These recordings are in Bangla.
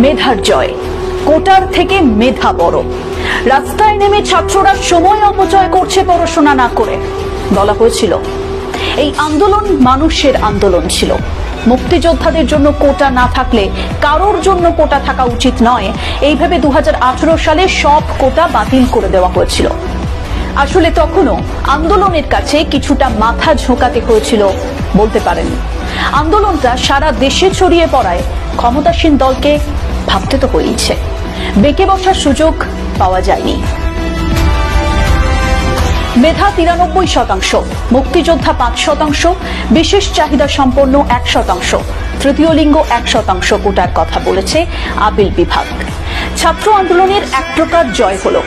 মেধার জয়, কোটার থেকে মেধা বড়। রাস্তায় নেমে ছাত্ররা সময় অপচয় করছে পড়াশোনা না করে। বলা হয়েছিল এই আন্দোলন মানুষের আন্দোলন ছিল। মুক্তিযোদ্ধাদের জন্য কোটা না থাকলে কারোর জন্য কোটা থাকা উচিত নয়, এইভাবে 2018 সালে সব কোটা বাতিল করে দেওয়া হয়েছিল। আসলে তখনও আন্দোলনের কাছে কিছুটা মাথা ঝোঁকাতে হয়েছিল বলতে পারেন। আন্দোলনটা সারা দেশে ছড়িয়ে পড়ায় ক্ষমতাসীন দলকে ভাবতে তো হয়েছে, বেঁকে বসার সুযোগ পাওয়া যায়নি। মেধা 93%, মুক্তিযোদ্ধা 5%, বিশেষ চাহিদা সম্পন্ন 1%, তৃতীয় লিঙ্গ 1% কোটার কথা বলেছে আপিল বিভাগ। ছাত্র আন্দোলনের এক প্রকার জয় হলো,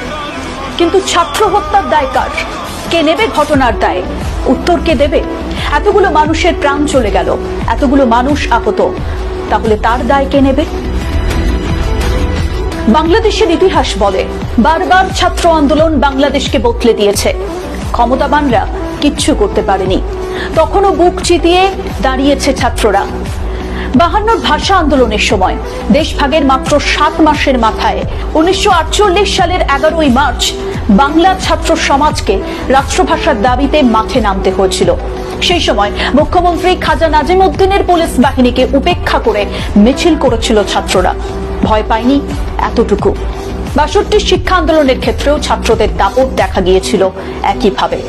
কিন্তু ছাত্র হত্যার দায় কার? কে নেবে ঘটনার দায়? উত্তর কে দেবে? এতগুলো মানুষের প্রাণ চলে গেল, এতগুলো মানুষ আহত, তাহলে তার দায় কে নেবে? বাংলাদেশের ইতিহাস বলে বারবার ছাত্র আন্দোলন বাংলাদেশকে বদলে দিয়েছে। ক্ষমতাবানরা কিচ্ছু করতে পারেনি, তখনও বুক চিতিয়ে দাঁড়িয়েছে ছাত্ররা। 52 ভাষা আন্দোলনের সময় দেশভাগের মাত্র 7 মাসের মাথায় 1948 সালের 11ই মার্চ বাংলা ছাত্র সমাজকে রাষ্ট্রভাষার দাবিতে মাঠে নামতে হয়েছিল। সেই সময় মুখ্যমন্ত্রী খাজা নাজিম উদ্দিনের পুলিশ বাহিনীকে উপেক্ষা করে মিছিল করেছিল ছাত্ররা। ভয় পায়নি এতটুকু। 62 শিক্ষা আন্দোলনের ক্ষেত্রেও ছাত্রদের দাপট দেখা গিয়েছিল একইভাবে।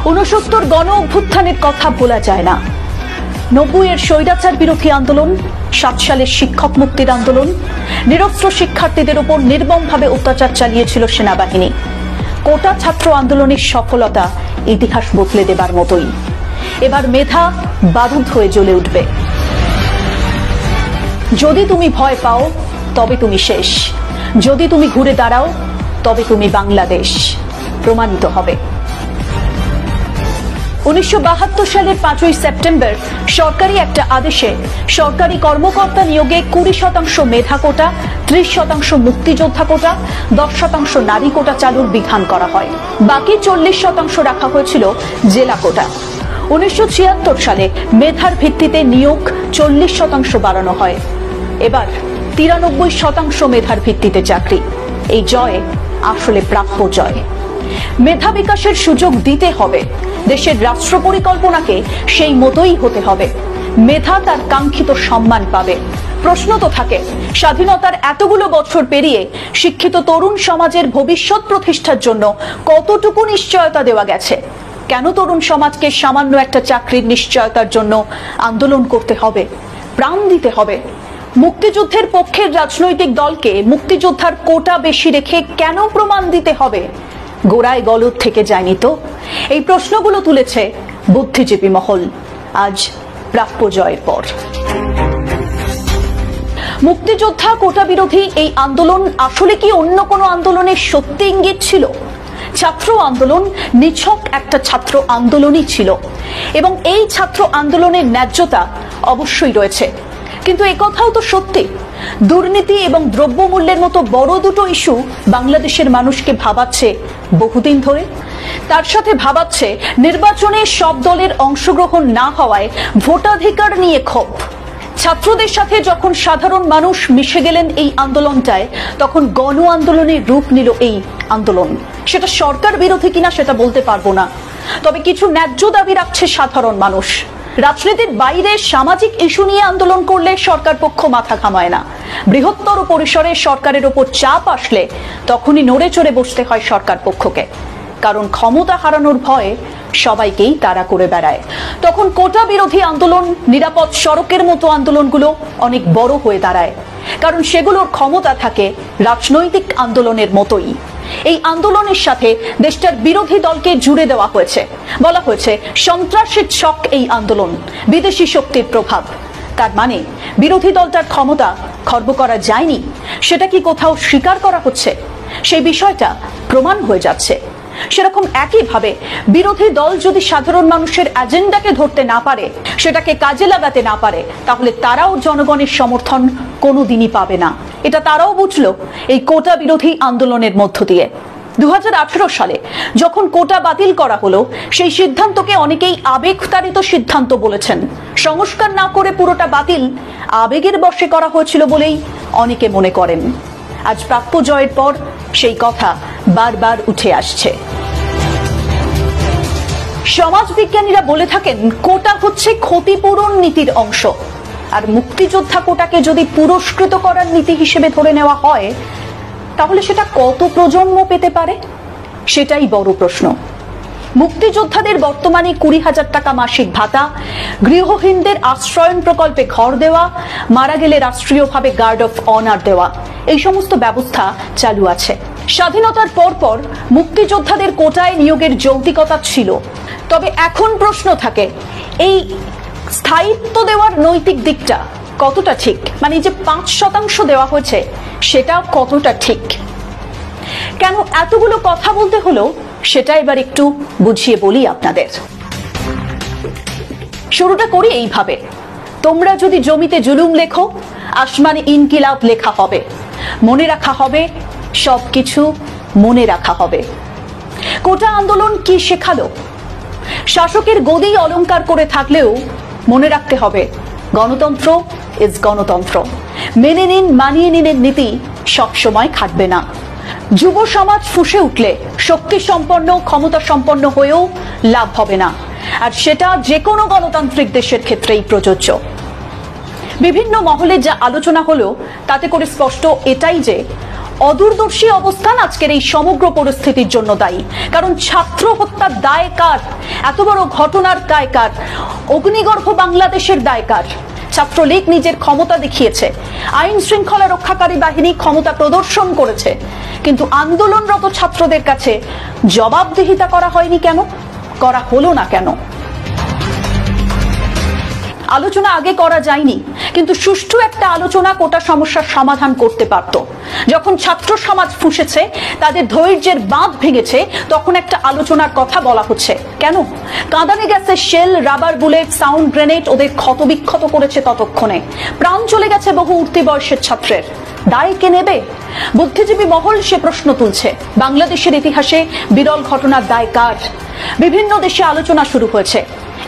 69 গণ অভ্যুত্থানের কথা ভোলা যায় না। 90-এর স্বৈরাচার বিরোধী আন্দোলন, 7 সালের শিক্ষক মুক্তির আন্দোলন, নিরস্ত্র শিক্ষার্থীদের উপর নির্মমভাবে অত্যাচার চালিয়েছিল সেনাবাহিনী। কোটা ছাত্র আন্দোলনের সফলতা ইতিহাস বদলে দেবার মতোই। এবার মেধা বারুদ হয়ে জ্বলে উঠবে। যদি তুমি ভয় পাও তবে তুমি শেষ, যদি তুমি ঘুরে দাঁড়াও তবে তুমি বাংলাদেশ প্রমাণিত হবে। 1972 সালের 5ই সেপ্টেম্বর সরকারি একটা আদেশে সরকারি কর্মকর্তা নিয়োগে 20% মেধা কোটা, 30% মুক্তিযোদ্ধা কোটা, 10% নারী কোটা চালুর বিধান করা হয়। বাকি 40% রাখা হয়েছিল জেলা কোটা। 1976 সালে মেধার ভিত্তিতে নিয়োগ 40% বাড়ানো হয়। এবার 93% মেধার ভিত্তিতে চাকরি। এই জয় আসলে প্রাপ্য জয়। মেধা বিকাশের সুযোগ দিতে হবে, দেশের রাষ্ট্র পরিকল্পনাকে সেই মতোই হতে হবে। মেধা তার কাঙ্ক্ষিত সম্মান পাবে। প্রশ্ন তো থাকে, স্বাধীনতার এতগুলো বছর পেরিয়ে শিক্ষিত তরুণ সমাজের ভবিষ্যৎ প্রতিষ্ঠার জন্য কতটুকু নিশ্চয়তা দেওয়া গেছে? কেন তরুণ সমাজকে সামান্য একটা চাকরির নিশ্চয়তার জন্য আন্দোলন করতে হবে, প্রাণ দিতে হবে? মুক্তিযুদ্ধের পক্ষের রাজনৈতিক দলকে মুক্তিযোদ্ধার কোটা বেশি রেখে কেন প্রমাণ দিতে হবে? গোড়ায় গলদ থেকে যায়নি তো? এই প্রশ্নগুলো তুলেছে বুদ্ধিজীবী মহল আজ প্রাপ্য জয়ের পর। মুক্তিযোদ্ধা কোটা বিরোধী এই আন্দোলন আসলে কি অন্য কোনো আন্দোলনের সত্যি ইঙ্গিত ছিল? ছাত্র আন্দোলন নিছক একটা ছাত্র আন্দোলনই ছিল, এবং এই ছাত্র আন্দোলনের ন্যায্যতা অবশ্যই রয়েছে। কিন্তু একথাও তো সত্যি, দুর্নীতি এবং দ্রব্যমূল্যের মতো বড় দুটো ইস্যু বাংলাদেশের মানুষকে ভাবাচ্ছে বহুদিন ধরে। তার সাথে ভাবাচ্ছে নির্বাচনে সব দলের অংশগ্রহণ না হওয়ায় ভোটাধিকার নিয়ে ক্ষোভ। ছাত্রদের সাথে যখন সাধারণ মানুষ মিশে গেলেন এই আন্দোলনটায়, তখন গণ আন্দোলনের রূপ নিল এই আন্দোলন। সেটা সরকার বিরোধী কিনা সেটা বলতে পারবো না, তবে কিছু ন্যায্য দাবি রাখছে সাধারণ মানুষ। রাজনীতির বাইরে সামাজিক ইস্যু নিয়ে আন্দোলন করলে সরকার পক্ষ মাথা ঘামায় না। বৃহত্তর পরিসরে সরকারের ওপর চাপ আসলে তখনই নড়ে চড়ে বসতে হয় সরকার পক্ষকে, কারণ ক্ষমতা হারানোর ভয়ে সবাইকেই তাড়া করে বেড়ায়। তখন কোটা বিরোধী আন্দোলন, নিরাপদ সড়কের মতো আন্দোলনগুলো অনেক বড় হয়ে দাঁড়ায়, কারণ সেগুলোর ক্ষমতা থাকে রাজনৈতিক আন্দোলনের মতোই। এই আন্দোলনের সাথে দেশটার বিরোধী দলকে জুড়ে দেওয়া হয়েছে। বলা হয়েছে সন্ত্রাসের ছক এই আন্দোলন, বিদেশি শক্তির প্রভাব। তার মানে বিরোধী দলটার ক্ষমতা খর্ব করা যায়নি, সেটা কি কোথাও স্বীকার করা হচ্ছে? সেই বিষয়টা প্রমাণ হয়ে যাচ্ছে। সেরকম একইভাবে বিরোধী দল যদি সাধারণ মানুষের এজেন্ডাকে ধরতে না পারে, সেটাকে কাজে লাগাতে না পারে, তাহলে তারাও জনগণের সমর্থন কোনোদিনই পাবে না। এটা তারাও বুঝলো এই কোটা বিরোধী আন্দোলনের মধ্য দিয়ে। 2018 সালে যখন কোটা বাতিল করা হলো, সেই সিদ্ধান্তকে অনেকেই আবেগতাড়িত সিদ্ধান্ত বলেছেন। সংস্কার না করে পুরোটা বাতিল আবেগের বশে করা হয়েছিল বলেই অনেকে মনে করেন। আজ প্রাপ্য জয়ের পর সেই কথা বারবার উঠে আসছে। সমাজবিজ্ঞানীরা বলে থাকেন কোটা হচ্ছে ক্ষতিপূরণ নীতির অংশ, আর মুক্তিযোদ্ধা কোটাকে যদি পুরস্কৃত করার নীতি হিসেবে ধরে নেওয়া হয় তাহলে সেটা কত প্রজন্ম পেতে পারে, সেটাই বড় প্রশ্ন। মুক্তিযোদ্ধাদের বর্তমানে 20,000 টাকা মাসিক ভাতা, গৃহহীনদের আশ্রয়ন প্রকল্পে ঘর দেওয়া, মারা গেলে রাষ্ট্রীয়ভাবে গার্ড অফ অনার দেওয়া, এই সমস্ত ব্যবস্থা চালু আছে। স্বাধীনতার পরপর মুক্তিযোদ্ধাদের কোটায় নিয়োগের যৌক্তিকতা ছিল, তবে এখন প্রশ্ন থাকে এই স্থায়িত্ব দেওয়ার নৈতিক দিকটা কতটা ঠিক, মানে যে 5% দেওয়া হয়েছে সেটা কতটা ঠিক। কেন এতগুলো কথা বলতে হলো সেটা এবার একটু বুঝিয়ে বলি আপনাদের। শুরুটা করি এইভাবে, তোমরা যদি জমিতে জুলুম লেখো, আসমানে ইনকিলাব লেখা হবে, মনে রাখা হবে, সবকিছু মনে রাখা হবে। কোটা আন্দোলন কি শেখালো? শাসকের গদি অলংকার করে থাকলেও মনে রাখতে হবে গণতন্ত্র ইজ গণতন্ত্র। মেনে নিন, মানিয়ে নিনের নীতি সবসময় খাটবে না। যুব সমাজ ফুঁসে উঠলে শক্তি সম্পন্ন, ক্ষমতা সম্পন্ন হয়েও লাভ হবে না, আর সেটা যে কোনো গণতান্ত্রিক দেশের ক্ষেত্রেই প্রযোজ্য। বিভিন্ন মহলে যা আলোচনা হলো তাতে করে স্পষ্ট এটাই যে অদূরদর্শী অবস্থান আজকের এই সমগ্র পরিস্থিতির জন্য দায়ী। কারণ ছাত্র হত্যার দায় কার? এত বড় ঘটনার দায় কার? অগ্নিগর্ভ বাংলাদেশের দায় কার? ছাত্রলীগ নিজের ক্ষমতা দেখিয়েছে, আইন শৃঙ্খলা রক্ষাকারী বাহিনী ক্ষমতা প্রদর্শন করেছে, কিন্তু আন্দোলনরত ছাত্রদের কাছে জবাবদিহিতা করা হয়নি কেন? করা হলো না কেন? আলোচনা আগে করা যায়নি, কিন্তু সুষ্ঠু একটা আলোচনা কোটা সমস্যার সমাধান করতে পারত। যখন ছাত্র সমাজ ফুঁসেছে, তাদের ধৈর্যের বাঁধ ভেঙেছে, তখন একটা আলোচনার কথা বলা হচ্ছে কেন? কাঁদানে গ্যাসের shell, rubber bullet, sound grenade ওদের ক্ষতবিক্ষত করেছে, ততক্ষণে প্রাণ চলে গেছে বহু উঠতি বয়সের ছাত্রের। দায় কে নেবে? বুদ্ধিজীবী মহল সে প্রশ্ন তুলছে। বাংলাদেশের ইতিহাসে বিরল ঘটনার দায় কার? বিভিন্ন দেশে আলোচনা শুরু হয়েছে।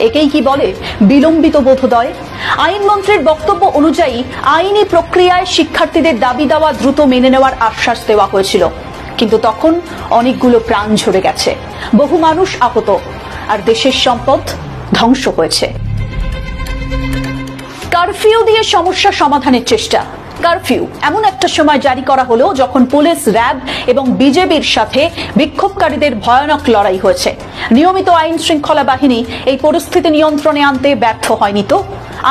একেই কি বলে বিলম্বিত বোধোদয়? আইনমন্ত্রীর বক্তব্য অনুযায়ী আইনি প্রক্রিয়ায় শিক্ষার্থীদের দাবি দাওয়া দ্রুত মেনে নেওয়ার আশ্বাস দেওয়া হয়েছিল, কিন্তু তখন অনেকগুলো প্রাণ ঝরে গেছে, বহু মানুষ আহত, আর দেশের সম্পদ ধ্বংস হয়েছে। কারফিউ দিয়ে সমস্যা সমাধানের চেষ্টা। কারফিউ এমন একটা সময় জারি করা হলো যখন পুলিশ, র্যাব এবং বিজেপির সাথে বিক্ষোভকারীদের ভয়ানক লড়াই হয়েছে। নিয়মিত আইন শৃঙ্খলা বাহিনী এই পরিস্থিতি নিয়ন্ত্রণে আনতে ব্যর্থ হয়নি তো?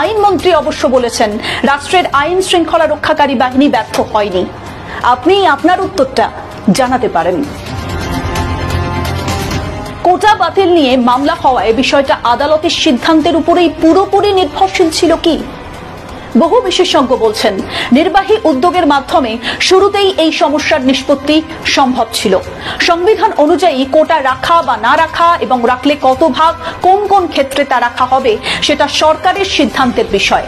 আইনমন্ত্রী অবশ্য বলেছেন রাষ্ট্রের আইন শৃঙ্খলা রক্ষাকারী বাহিনী ব্যর্থ হয়নি। আপনি আপনার উত্তরটা জানাতে পারেন। কোটা বাতিল নিয়ে মামলা হওয়ায় বিষয়টা আদালতের সিদ্ধান্তের উপরেই পুরোপুরি নির্ভরশীল ছিল কি? বহু বিশেষজ্ঞ বলছেন নির্বাহী উদ্যোগের মাধ্যমে শুরুতেই এই সমস্যার নিষ্পত্তি সম্ভব ছিল। সংবিধান অনুযায়ী কোটা রাখা বা না রাখা এবং রাখলে কত ভাগ, কোন কোন ক্ষেত্রে তা রাখা হবে সেটা সরকারের সিদ্ধান্তের বিষয়।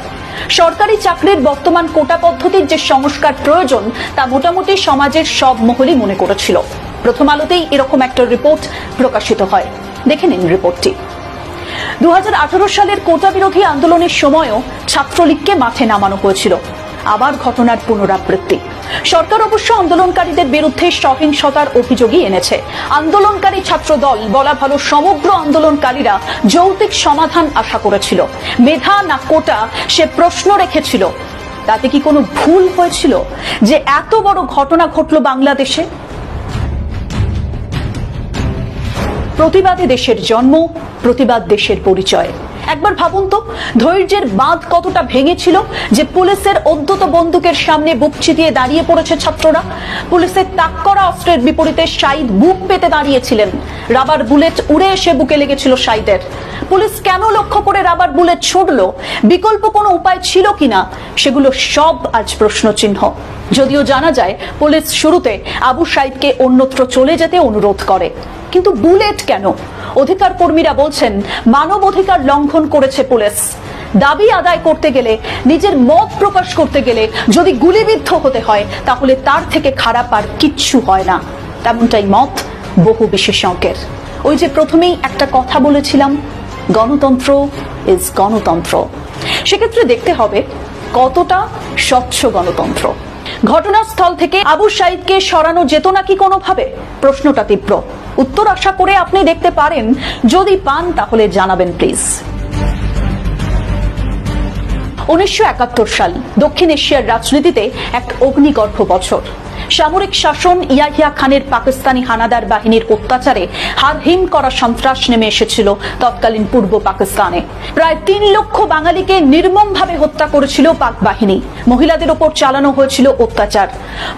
সরকারি চাকরির বর্তমান কোটা পদ্ধতির যে সংস্কার প্রয়োজন তা মোটামুটি সমাজের সব মহলই মনে করেছিল। প্রথম আলোতেই এরকম একটা রিপোর্ট প্রকাশিত হয়, দেখে নিন রিপোর্টটি। 2018 সালের কোটা বিরোধী আন্দোলনের সময়ও ছাত্রলীগকে মাঠে নামানো হয়েছিল। আবার ঘটনার পুনরাবৃত্তি। সরকার অবশ্য আন্দোলনকারীদের বিরুদ্ধে সহিংসতার অভিযোগই এনেছে। আন্দোলনকারী ছাত্র দল, বলা ভালো সমগ্র আন্দোলনকারীরা যৌক্তিক সমাধান আশা করেছিল। মেধা না কোটা সে প্রশ্ন রেখেছিল। তাতে কি কোনো ভুল হয়েছিল যে এত বড় ঘটনা ঘটল বাংলাদেশে? প্রতিবাদে দেশের জন্ম, প্রতিবাদ দেশের পরিচয়। একবার ভাবুন তো, ধৈর্যের বাঁধ কতটা ভেঙেছিল যে পুলিশের অদ্যত বন্দুকের সামনে বুক চিতিয়ে দাঁড়িয়ে পড়েছে ছাত্ররা। পুলিশের তাক করা অস্ত্রের বিপরীতে শাহিদ বুক পেতে দাঁড়িয়েছিলেন। রাবার বুলেট উড়ে এসে বুকে লেগেছিল শাহিদের। পুলিশ কেন লক্ষ্য করে রাবার বুলেট ছুড়লো? বিকল্প কোনো উপায় ছিল কিনা? সেগুলো সব আজ প্রশ্নচিহ্ন। যদিও জানা যায় পুলিশ শুরুতে আবু সাইদকে অন্যত্র চলে যেতে অনুরোধ করে, কিন্তু বুলেট কেন? অধিকার কর্মীরা বলছেন মানব অধিকার লঙ্ঘন করেছে পুলিশ। দাবি আদায় করতে গেলে, নিজের মত প্রকাশ করতে গেলে যদি গুলিবিদ্ধ হতে হয় তাহলে তার থেকে খারাপ আর কিচ্ছু হয় না। তেমনটাই মত বহু বিশেষজ্ঞের। ওই যে প্রথমেই একটা কথা বলেছিলাম, গণতন্ত্র ইজ গণতন্ত্র। সেক্ষেত্রে দেখতে হবে কতটা স্বচ্ছ গণতন্ত্র। ঘটনাস্থল থেকে আবু সাইদকে সরানো যেত নাকি কোনোভাবে? প্রশ্নটা তীব্র। উত্তর আশা করে আপনি দেখতে পারেন, যদি পান তাহলে জানাবেন প্লিজ। 1971 সাল দক্ষিণ এশিয়ার রাজনীতিতে এক অগ্নিগর্ভ বছর। সামরিক শাসন ইয়াহিয়া খানের পাকিস্তানি হানাদার বাহিনীর অত্যাচারে হারহিম করা সন্ত্রাস নেমে এসেছিল তৎকালীন পূর্ব পাকিস্তানে। প্রায় 3 লক্ষ বাঙালিকে নির্মমভাবে হত্যা করেছিল পাক বাহিনী। মহিলাদের ওপর চালানো হয়েছিল অত্যাচার।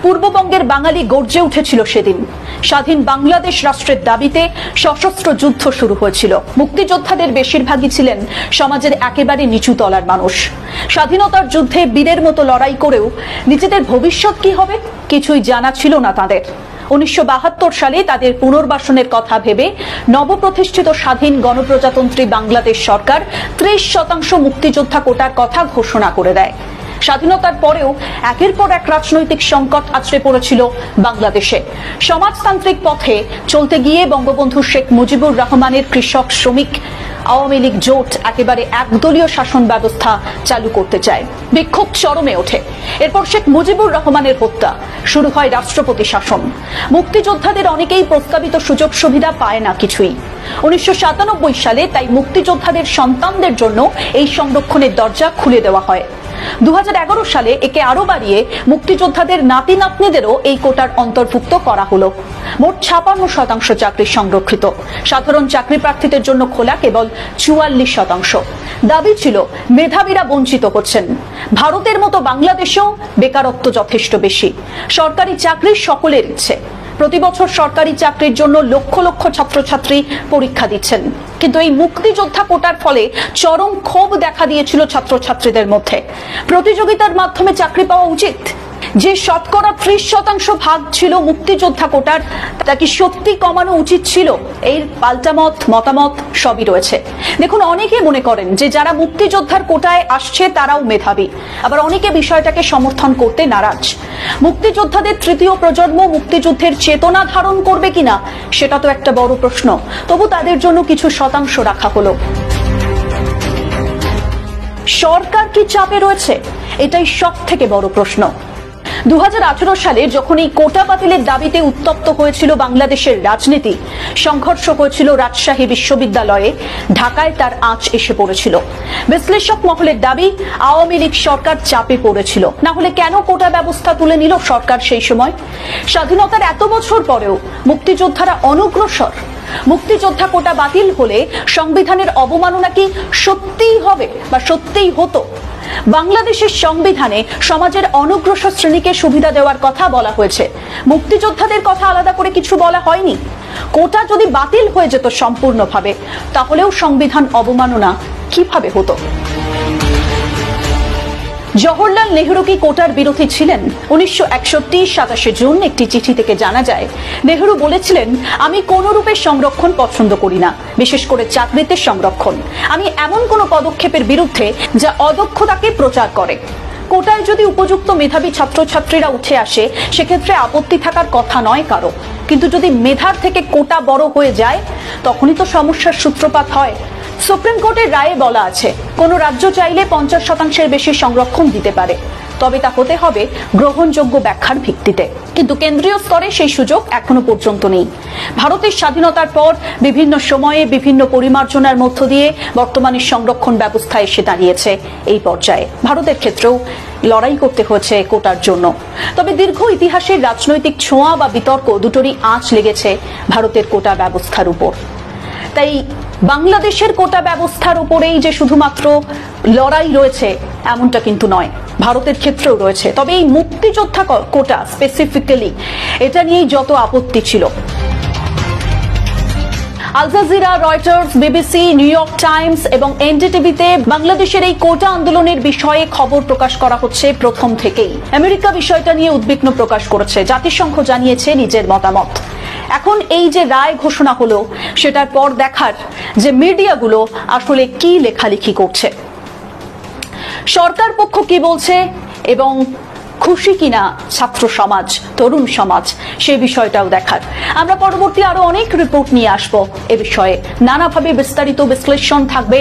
পূর্ববঙ্গের বাঙালি গর্জে উঠেছিল সেদিন। স্বাধীন বাংলাদেশ রাষ্ট্রের দাবিতে সশস্ত্র যুদ্ধ শুরু হয়েছিল। মুক্তিযোদ্ধাদের বেশিরভাগই ছিলেন সমাজের একেবারে নিচু তলার মানুষ। স্বাধীনতার যুদ্ধে বীরের মতো লড়াই করেও নিজেদের ভবিষ্যৎ কি হবে কিছুই জানা ছিল না তাদের। 1972 সালে তাদের পুনর্বাসনের কথা ভেবে নবপ্রতিষ্ঠিত স্বাধীন গণপ্রজাতন্ত্রী বাংলাদেশ সরকার 30% মুক্তিযোদ্ধা কোটার কথা ঘোষণা করে দেয়। স্বাধীনতার পরেও একের পর এক রাজনৈতিক সংকট আছড়ে পড়েছিল বাংলাদেশে। সমাজতান্ত্রিক পথে চলতে গিয়ে বঙ্গবন্ধু শেখ মুজিবুর রহমানের কৃষক শ্রমিক আওয়ামী লীগ জোট একেবারে একদলীয় শাসন ব্যবস্থা চালু করতে চায়। বিক্ষোভ চরমে ওঠে। এরপর শেখ মুজিবুর রহমানের হত্যা, শুরু হয় রাষ্ট্রপতি শাসন। মুক্তিযোদ্ধাদের অনেকেই প্রস্তাবিত সুযোগ সুবিধা পায় না কিছুই। 1997 সালে তাই মুক্তিযোদ্ধাদের সন্তানদের জন্য এই সংরক্ষণের দরজা খুলে দেওয়া হয়। 2011 সালে একে আরো বাড়িয়ে মুক্তিযোদ্ধাদের নাতি নাতনিদেরও এই কোটার অন্তর্ভুক্ত করা হলো। মোট 56% চাকরি সংরক্ষিত। সাধারণ চাকরি প্রার্থীদের জন্য খোলা কেবল 44%। দাবি ছিল মেধাবীরা বঞ্চিত হচ্ছেন। ভারতের মতো বাংলাদেশেও বেকারত্ব যথেষ্ট বেশি। সরকারি চাকরি সকলের ইচ্ছে। প্রতি বছর সরকারি চাকরির জন্য লক্ষ লক্ষ ছাত্রছাত্রী পরীক্ষা দিচ্ছেন। কিন্তু এই মুক্তিযোদ্ধা কোটার ফলে চরম ক্ষোভ দেখা দিয়েছিল ছাত্রছাত্রীদের মধ্যে। প্রতিযোগিতার মাধ্যমে চাকরি পাওয়া উচিত। যে শতকরা 30% ভাগ ছিল মুক্তিযোদ্ধা কোটার, তা কি সত্যি কমানো উচিত ছিল? এর পাল্টা মতামত সবই রয়েছে। দেখুন, অনেকে মনে করেন যে যারা মুক্তিযোদ্ধার কোটায় আসছে তারাও মেধাবী, আবার অনেকে বিষয়টাকে সমর্থন করতে নারাজ। মুক্তিযোদ্ধাদের তৃতীয় প্রজন্ম মুক্তিযুদ্ধের চেতনা ধারণ করবে কিনা সেটা তো একটা বড় প্রশ্ন। তবু তাদের জন্য কিছু শতাংশ রাখা হলো। সরকার কি চাপে রয়েছে? এটাই সব থেকে বড় প্রশ্ন। 2018 সালে যখন এই কোটা বাতিলের দাবিতে উত্তপ্ত হয়েছিল বাংলাদেশের রাজনীতি, সংঘর্ষ হয়েছিল রাজশাহী বিশ্ববিদ্যালয়ে, ঢাকায় তার আঁচ এসে পড়েছিল। বিশ্লেষক মহলের দাবি, আওয়ামী লীগ সরকার চাপে পড়েছিল। না হলে কেন কোটা ব্যবস্থা তুলে নিল সরকার সেই সময়? স্বাধীনতার এত বছর পরেও মুক্তিযোদ্ধারা অনগ্রসর। মুক্তিযোদ্ধা কোটা বাতিল হলে সংবিধানের অবমাননা কি সত্যিই হবে বা সত্যিই হতো? বাংলাদেশের সংবিধানে সমাজের অনগ্রসর শ্রেণীকে সুবিধা দেওয়ার কথা বলা হয়েছে। মুক্তিযোদ্ধাদের কথা আলাদা করে কিছু বলা হয়নি। কোটা যদি বাতিল হয়ে যেত সম্পূর্ণভাবে, তাহলেও সংবিধান অবমাননা কিভাবে হতো? জওহরলাল নেহরু কি কোটার বিরোধী ছিলেন? 1961 27 জুন একটি চিঠি থেকে জানা যায়, নেহরু বলেছিলেন, আমি কোন রূপে সংরক্ষণ পছন্দ করি না, বিশেষ করে চাকরিতে সংরক্ষণ। আমি এমন কোন পদক্ষেপের বিরুদ্ধে যা অদক্ষতাকে প্রচার করে। কোটায় যদি উপযুক্ত মেধাবী ছাত্রছাত্রীরা উঠে আসে, সেক্ষেত্রে আপত্তি থাকার কথা নয় কারো। কিন্তু যদি মেধার থেকে কোটা বড় হয়ে যায়, তখনই তো সমস্যার সূত্রপাত হয়। সুপ্রিম কোর্টের রায়ে বলা আছে, কোন রাজ্য চাইলে 50% বেশি সংরক্ষণ দিতে পারে, তবে তা হতে হবে গ্রহণযোগ্য ব্যাখ্যার ভিত্তিতে। কিন্তু কেন্দ্রীয় স্তরে সেই সুযোগ এখনো পর্যন্ত নেই। ভারতের স্বাধীনতার পর বিভিন্ন সময়ে বিভিন্ন পরিমার্জনার মধ্য দিয়ে বর্তমানে সংরক্ষণ ব্যবস্থা এসে দাঁড়িয়েছে এই পর্যায়ে। ভারতের ক্ষেত্রেও লড়াই করতে হয়েছে কোটার জন্য। তবে দীর্ঘ ইতিহাসের রাজনৈতিক ছোঁয়া বা বিতর্ক দুটোরই আঁচ লেগেছে ভারতের কোটা ব্যবস্থার উপর। তাই বাংলাদেশের কোটা ব্যবস্থার উপরেই যে শুধুমাত্র লড়াই রয়েছে এমনটা কিন্তু নয়, ভারতের ক্ষেত্রেও রয়েছে। তবে এই মুক্তিযোদ্ধা কোটা স্পেসিফিক্যালি, এটা নিয়েই যত আপত্তি ছিল। Al Jazeera, Reuters, BBC, New York Times এবং এনডিটিভিতে বাংলাদেশের এই কোটা আন্দোলনের বিষয়ে খবর প্রকাশ করা হচ্ছে প্রথম থেকেই। আমেরিকা বিষয়টা নিয়ে উদ্বিগ্ন প্রকাশ করেছে, জাতিসংঘ জানিয়েছে নিজের মতামত। এখন এই যে রায় ঘোষণা হলো, সেটার পর দেখার যে মিডিয়াগুলো আসলে কি লেখালেখি করছে, সরকার পক্ষ কি বলছে এবং খুশি কিনা ছাত্র সমাজ, তরুণ সমাজ, সেই বিষয়টাও দেখার। আমরা পরবর্তী আরো অনেক রিপোর্ট নিয়ে আসবো এ বিষয়ে। নানাভাবে বিস্তারিত বিশ্লেষণ থাকবে।